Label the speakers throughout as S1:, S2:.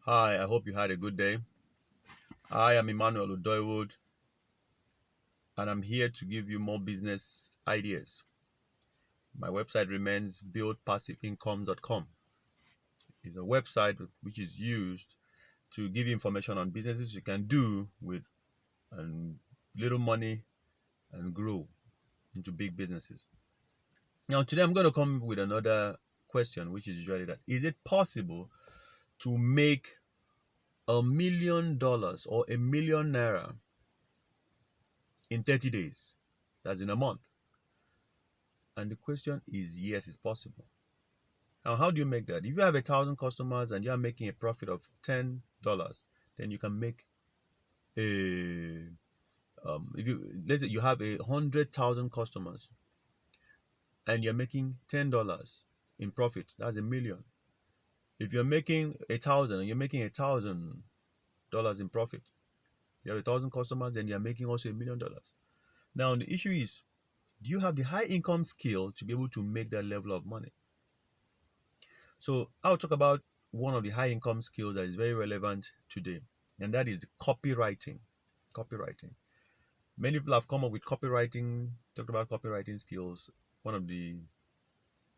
S1: Hi, I hope you had a good day. I am Emmanuel Udoywood, and I'm here to give you more business ideas. My website remains buildpassiveincome.com. It's a website which is used to give you information on businesses you can do with little money and grow into big businesses. Now, today I'm going to come with another question, which is usually that is it possible to make $1 million or a million naira in 30 days? That's in a month. And the question is yes, it's possible. Now, how do you make that? If you have 1,000 customers and you are making a profit of $10, then you can make a if you let's say you have 100,000 customers and you're making $10 in profit, that's a million. If you're making 1,000 and you're making $1,000 in profit, you have 1,000 customers and you're making also $1 million. Now the issue is, do you have the high income skill to be able to make that level of money? So I'll talk about one of the high income skills that is very relevant today, and that is the copywriting. Copywriting. Many people have come up with copywriting, talked about copywriting skills. One of the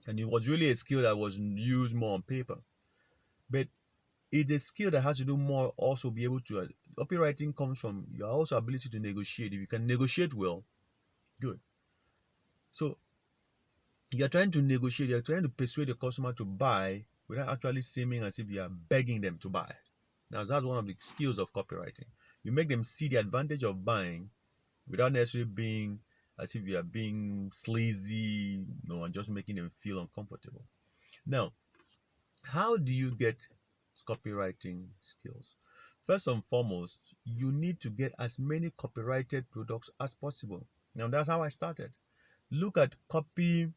S1: and it was really a skill that was used more on paper, but it's a skill that has to do more also be able to. Copywriting comes from your also ability to negotiate. If you can negotiate well, good. So you're trying to negotiate. You're trying to persuade the customer to buy without actually seeming as if you are begging them to buy. Now, that's one of the skills of copywriting. You make them see the advantage of buying without necessarily being as if you are being sleazy, and just making them feel uncomfortable. Now, how do you get copywriting skills? First and foremost, you need to get as many copyrighted products as possible. Now, that's how I started. Look at copies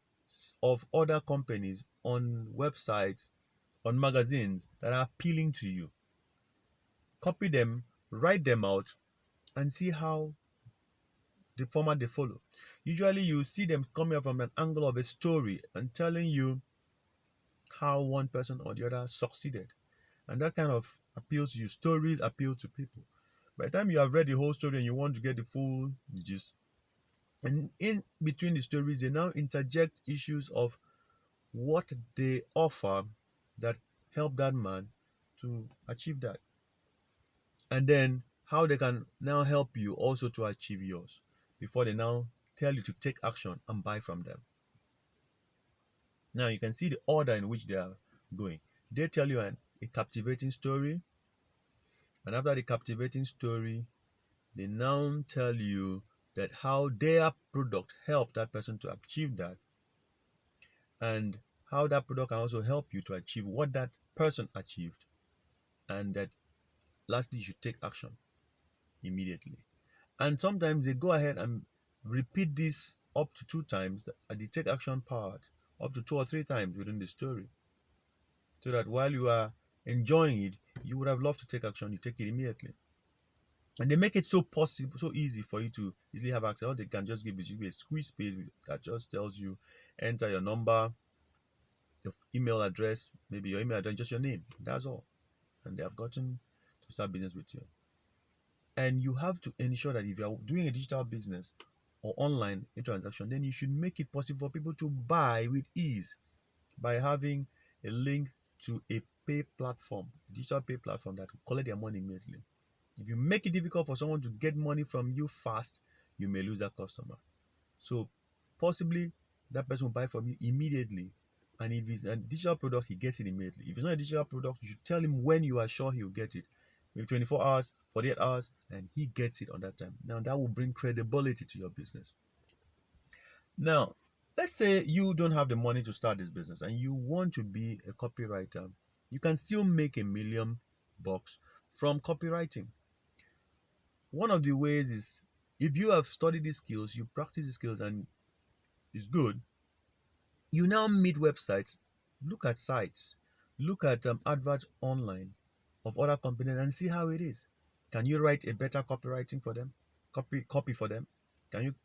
S1: of other companies on websites, on magazines that are appealing to you. Copy them, write them out, and see how the format they follow. Usually, you see them coming from an angle of a story and telling you how one person or the other succeeded. And that kind of appeals to you. Stories appeal to people. By the time you have read the whole story and you want to get the full gist, and in between the stories, they now interject issues of what they offer that help that man to achieve that. And then how they can now help you also to achieve yours before they now tell you to take action and buy from them. Now you can see the order in which they are going. They tell you a captivating story, and after the captivating story, they now tell you that how their product helped that person to achieve that, and how that product can also help you to achieve what that person achieved, and that lastly you should take action immediately. And sometimes they go ahead and repeat this up to two times at the take action part, up to two or three times within the story, so that while you are enjoying it, you would have loved to take action, you take it immediately. And they make it so possible, so easy for you to easily have access. All they can just give you a squeeze space that just tells you enter your number, your email address, maybe your email address, just your name. That's all. And they have gotten to start business with you. And you have to ensure that if you are doing a digital business or online a transaction, then you should make it possible for people to buy with ease by having a link to a pay platform, a digital pay platform that will collect their money immediately. If you make it difficult for someone to get money from you fast, you may lose that customer. So possibly that person will buy from you immediately. And if it's a digital product, he gets it immediately. If it's not a digital product, you should tell him when you are sure he'll get it. Maybe 24 hours, 48 hours, and he gets it on that time. Now that will bring credibility to your business. Now, let's say you don't have the money to start this business and you want to be a copywriter. You can still make $1 million from copywriting. One of the ways is, if you have studied these skills, you practice the skills and it's good, you now meet websites, look at sites, look at adverts online of other companies and see how it is. Can you write a better copywriting for them? Copy for them? Can you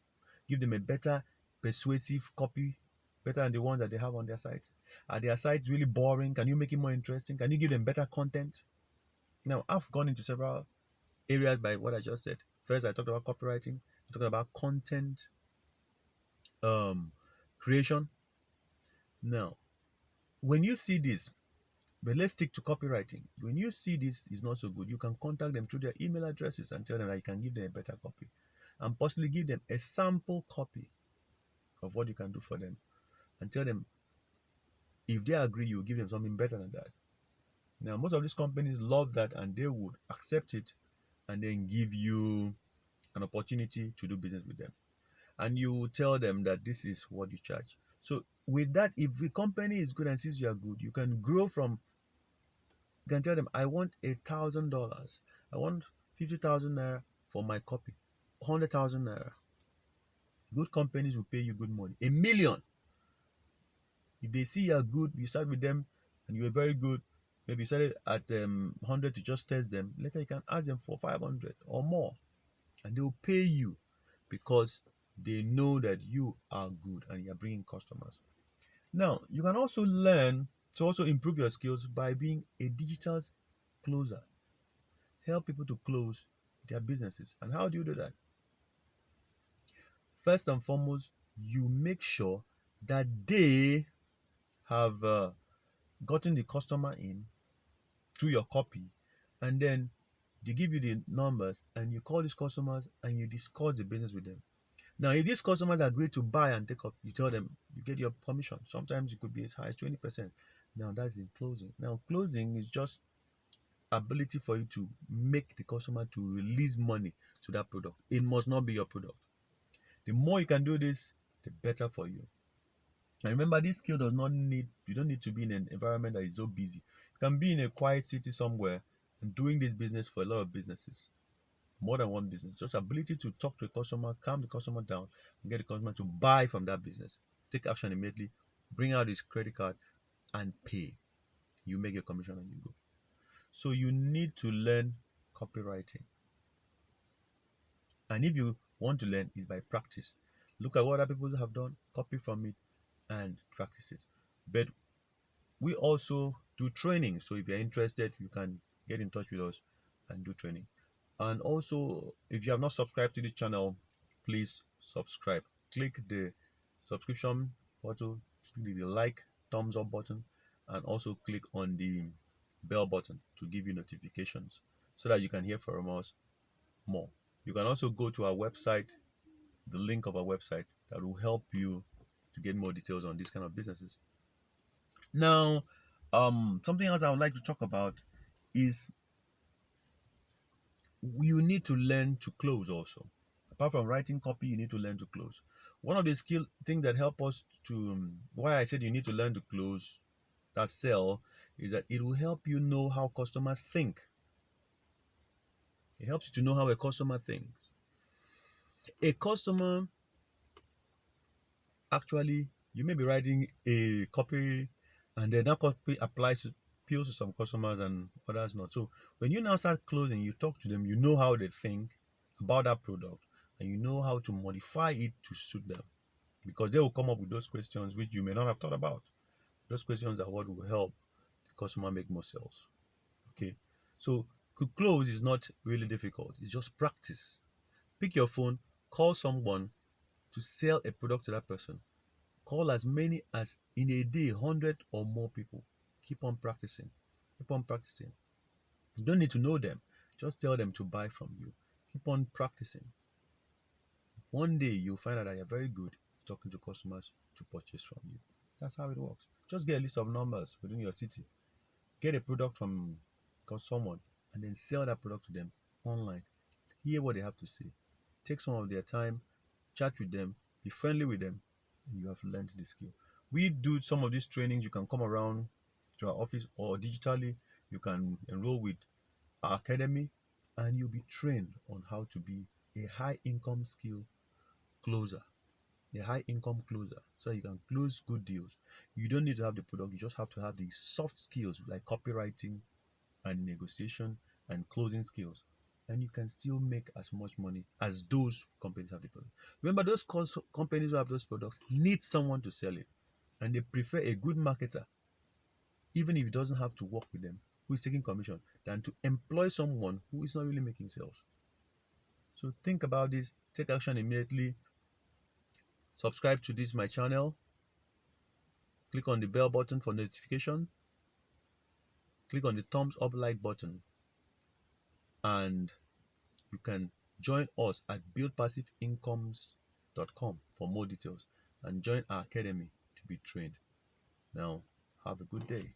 S1: give them a better persuasive copy, better than the ones that they have on their site? Are their sites really boring? Can you make it more interesting? Can you give them better content? Now, I've gone into several areas by what I just said. First, I talked about copywriting, I talked about content um, creation. Now, when you see this, but let's stick to copywriting. When you see this is not so good, you can contact them through their email addresses and tell them that you can give them a better copy and possibly give them a sample copy of what you can do for them and tell them if they agree, you will give them something better than that. Now, most of these companies love that and they would accept it and then give you an opportunity to do business with them. And you tell them that this is what you charge. So, with that, if the company is good and sees you are good, you can grow from, you can tell them, I want $1,000. I want 50,000 naira for my copy. 100,000 naira. Good companies will pay you good money. A million. If they see you are good, you start with them and you are very good. Maybe you started at 100 to just test them. Later you can ask them for 500 or more. And they will pay you because they know that you are good and you are bringing customers. Now, you can also learn to also improve your skills by being a digital closer. Help people to close their businesses. And how do you do that? First and foremost, you make sure that they have gotten the customer in through your copy, and then they give you the numbers, and you call these customers and you discuss the business with them. Now, if these customers agree to buy and take up, you tell them you get your commission. Sometimes it could be as high as 20%. Now, that's in closing. Now, closing is just ability for you to make the customer to release money to that product. It must not be your product. The more you can do this, the better for you. And remember, this skill does not need, you don't need to be in an environment that is so busy. You can be in a quiet city somewhere and doing this business for a lot of businesses, more than one business. Just ability to talk to a customer, calm the customer down, and get the customer to buy from that business. Take action immediately, bring out his credit card and pay. You make your commission and you go. So you need to learn copywriting. And if you want to learn, is by practice. Look at what other people have done, copy from it, and practice it. But we also do training. So if you're interested, you can get in touch with us and do training. And also, if you have not subscribed to the channel, please subscribe. Click the subscription button, click the like, thumbs up button, and also click on the bell button to give you notifications so that you can hear from us more. You can also go to our website, the link of our website that will help you to get more details on these kind of businesses. Now, something else I would like to talk about is you need to learn to close also. Apart from writing copy, you need to learn to close. One of the skill things that help us to why I said you need to learn to close that sell is that it will help you know how customers think. It helps you to know how a customer thinks. A customer actually, you may be writing a copy and then that copy appeals to some customers and others not. So when you now start closing, you talk to them, you know how they think about that product and you know how to modify it to suit them because they will come up with those questions which you may not have thought about. Those questions are what will help the customer make more sales. Okay. So to close is not really difficult. It's just practice. Pick your phone, call someone to sell a product to that person. Call as many as in a day, 100 or more people. Keep on practicing. Keep on practicing. You don't need to know them. Just tell them to buy from you. Keep on practicing. One day you'll find out that you're very good talking to customers to purchase from you. That's how it works. Just get a list of numbers within your city. Get a product from someone and then sell that product to them online. Hear what they have to say. Take some of their time, chat with them, be friendly with them, and you have learned the skill. We do some of these trainings. You can come around to our office or digitally. You can enroll with our academy and you'll be trained on how to be a high income skill closer, a high income closer, so you can close good deals. You don't need to have the product, you just have to have the soft skills like copywriting and negotiation and closing skills, and you can still make as much money as those companies have the product. Remember, those companies who have those products need someone to sell it, and they prefer a good marketer, even if it doesn't have to work with them. who is taking commission than to employ someone who is not really making sales. So think about this, take action immediately. Subscribe to this my channel, click on the bell button for notification, click on the thumbs up like button, and you can join us at buildpassiveincomes.com for more details and join our academy to be trained. Now, have a good day.